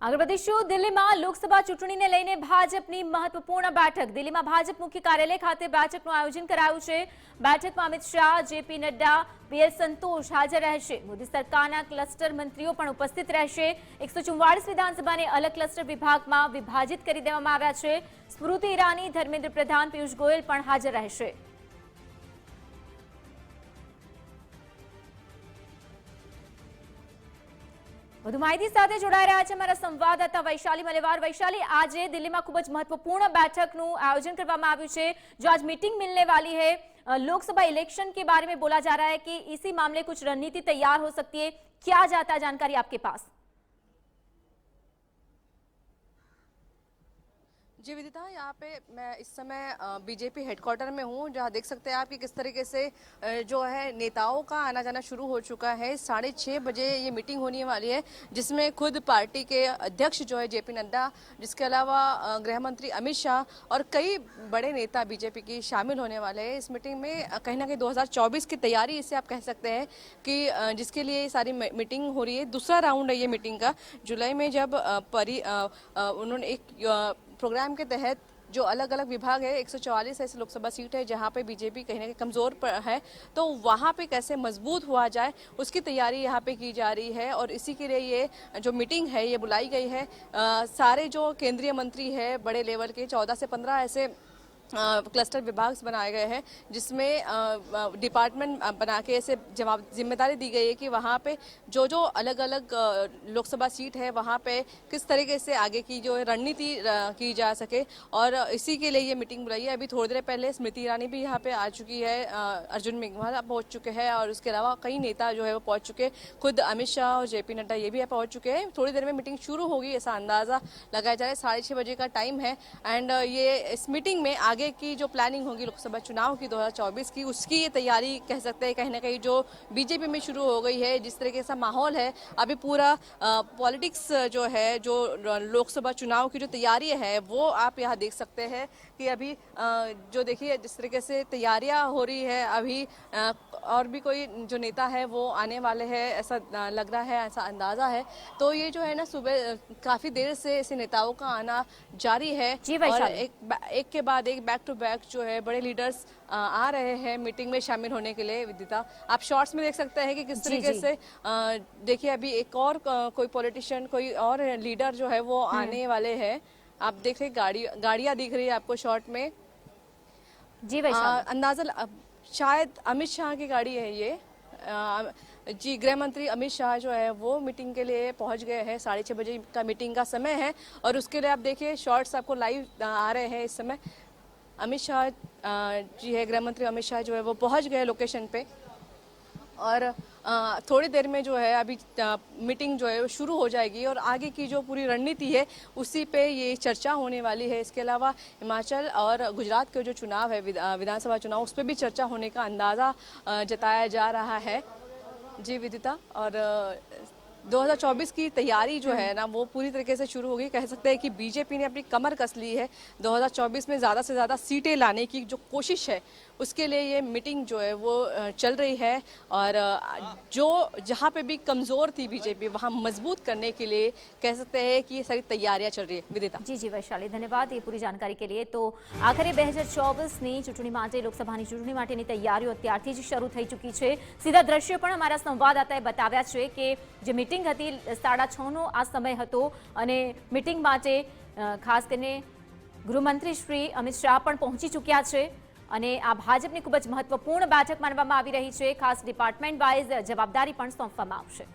આગળ વધીશું દિલ્હીમાં લોકસભા ચૂંટણીને લઈને ભાજપની મહત્વપૂર્ણ બેઠક દિલ્હીમાં ભાજપ મુખ્ય કાર્યાલય ખાતે બેઠકનું આયોજન કરાયું છે। બેઠકમાં અમિત શાહ, જેપી નડ્ડા, બીએલ સંતોષ હાજર રહેશે। મોદી સરકારના ક્લસ્ટર મંત્રીઓ પણ ઉપસ્થિત રહેશે। 144 વિધાનસભાને અલગ ક્લસ્ટર વિભાગમાં વિભાજિત કરી દેવામાં આવ્યા છે। સ્મૃતિ ઈરાની, ધર્મેન્દ્ર પ્રધાન, પિયુષ ગોયલ પણ હાજર રહેશે। વધુ માહિતી સાથે જોડાઈ રહ્યા છે અમારા સંવાદદાતા વૈશાલી મલેવાર। वैशाली, आज दिल्ली में खूब महत्वपूर्ण बैठक आयोजन करवामां आव्युं छे। जो आज मीटिंग मिलने वाली है, लोकसभा इलेक्शन के बारे में बोला जा रहा है कि इसी मामले कुछ रणनीति तैयार हो सकती है। क्या जाता है जानकारी आपके पास? जी विदिता, यहाँ पे मैं इस समय बीजेपी हेडक्वार्टर में हूँ, जहाँ देख सकते हैं आप कि किस तरीके से जो है नेताओं का आना जाना शुरू हो चुका है। 6:30 बजे ये मीटिंग होने वाली है, जिसमें खुद पार्टी के अध्यक्ष जो है जेपी नड्डा, जिसके अलावा गृह मंत्री अमित शाह और कई बड़े नेता बीजेपी की शामिल होने वाले हैं इस मीटिंग में। कहीं ना कहीं 2024 की तैयारी इसे आप कह सकते हैं कि जिसके लिए सारी मीटिंग हो रही है। दूसरा राउंड है ये मीटिंग का। जुलाई में जब उन्होंने एक प्रोग्राम के तहत जो अलग अलग विभाग है, 144 ऐसी लोकसभा सीट है जहां पे बीजेपी कहीं ना कहीं कमजोर है, तो वहां पे कैसे मजबूत हुआ जाए उसकी तैयारी यहां पे की जा रही है। और इसी के लिए ये जो मीटिंग है ये बुलाई गई है। सारे जो केंद्रीय मंत्री है बड़े लेवल के 14 से 15 ऐसे क्लस्टर विभाग बनाए गए हैं, जिसमें डिपार्टमेंट बना के ऐसे जिम्मेदारी दी गई है कि वहाँ पे जो जो अलग अलग लोकसभा सीट है वहाँ पे किस तरीके से आगे की जो रणनीति की जा सके। और इसी के लिए ये मीटिंग बुलाई है। अभी थोड़ी देर पहले स्मृति ईरानी भी यहाँ पे आ चुकी है, अर्जुन मेघवाल पहुँच चुके हैं और उसके अलावा कई नेता जो है वो पहुँच चुके। खुद अमित शाह और जेपी नड्डा ये भी पहुँच चुके हैं। थोड़ी देर में मीटिंग शुरू होगी ऐसा अंदाज़ा लगाया जा रहा है। 6:30 बजे का टाइम है। एंड ये इस मीटिंग में आगे की जो प्लानिंग होगी लोकसभा चुनाव की 2024 की, उसकी ये तैयारी कह सकते हैं कहीं ना कहीं जो बीजेपी में शुरू हो गई है। जिस तरीके से माहौल है अभी पूरा पॉलिटिक्स जो है, जो लोकसभा चुनाव की जो तैयारी है वो आप यहाँ देख सकते हैं कि अभी जो देखिए जिस तरीके से तैयारियां हो रही है। अभी और भी कोई जो नेता है वो आने वाले हैं ऐसा लग रहा है, ऐसा अंदाजा है। तो ये जो है ना सुबह काफी देर से ऐसे नेताओं का आना जारी है और एक के बाद एक बैक टू बैक जो है बड़े लीडर्स आ रहे हैं मीटिंग में शामिल होने के लिए। विदिता, आप शॉर्ट्स में देख सकते हैं कि किस तरीके से देखिए अभी एक और कोई पॉलिटिशियन, कोई और लीडर जो है वो आने वाले हैं। आप देख रहे गाड़ियां दिख रही है आपको शॉर्ट में। जी अंदाजा शायद अमित शाह की गाड़ी है ये। जी, गृह मंत्री अमित शाह जो है वो मीटिंग के लिए पहुंच गए हैं। 6:30 बजे का मीटिंग का समय है और उसके लिए आप देखिए शॉर्ट्स आपको लाइव आ रहे हैं इस समय। अमित शाह जी है, गृह मंत्री अमित शाह जो है वो पहुंच गए लोकेशन पे और थोड़ी देर में जो है अभी मीटिंग जो है वो शुरू हो जाएगी और आगे की जो पूरी रणनीति है उसी पे ये चर्चा होने वाली है। इसके अलावा हिमाचल और गुजरात के जो चुनाव है, विधानसभा चुनाव, उस पर भी चर्चा होने का अंदाज़ा जताया जा रहा है। जी विदिता, और 2024 की तैयारी जो है ना वो पूरी तरीके से शुरू होगी। कह सकते हैं कि बीजेपी ने अपनी कमर कस ली है। 2024 में ज़्यादा से ज़्यादा सीटें लाने की जो कोशिश है उसके लिए ये मीटिंग जो है वो चल रही है। और जो जहाँ पे भी कमज़ोर थी बीजेपी वहाँ मजबूत करने के लिए कह सकते हैं कि ये सारी तैयारियां चल रही है। विदिता जी वैशाली, धन्यवाद ये पूरी जानकारी के लिए। तो आखिर 2024 चूंटणी माटे, लोकसभाની ચૂંટણી માટેની તૈયારીઓ અત્યારથી જ શરૂ થઈ ચૂકી છે। સીધા દ્રશ્યો પણ અમારા સંવાદદાતાએ બતાવ્યા છે કે જે મીટિંગ હતી 6:30નો આ સમય હતો અને મીટિંગ માટે ખાસ કરીને ગૃહમંત્રી શ્રી અમિત શાહ પણ પહોંચી ચૂક્યા છે અને આ ભાજપની ખૂબ જ મહત્વપૂર્ણ બેઠક માનવામાં આવી રહી છે। ખાસ ડિપાર્ટમેન્ટ વાઇઝ જવાબદારી પણ સોંપવામાં આવશે।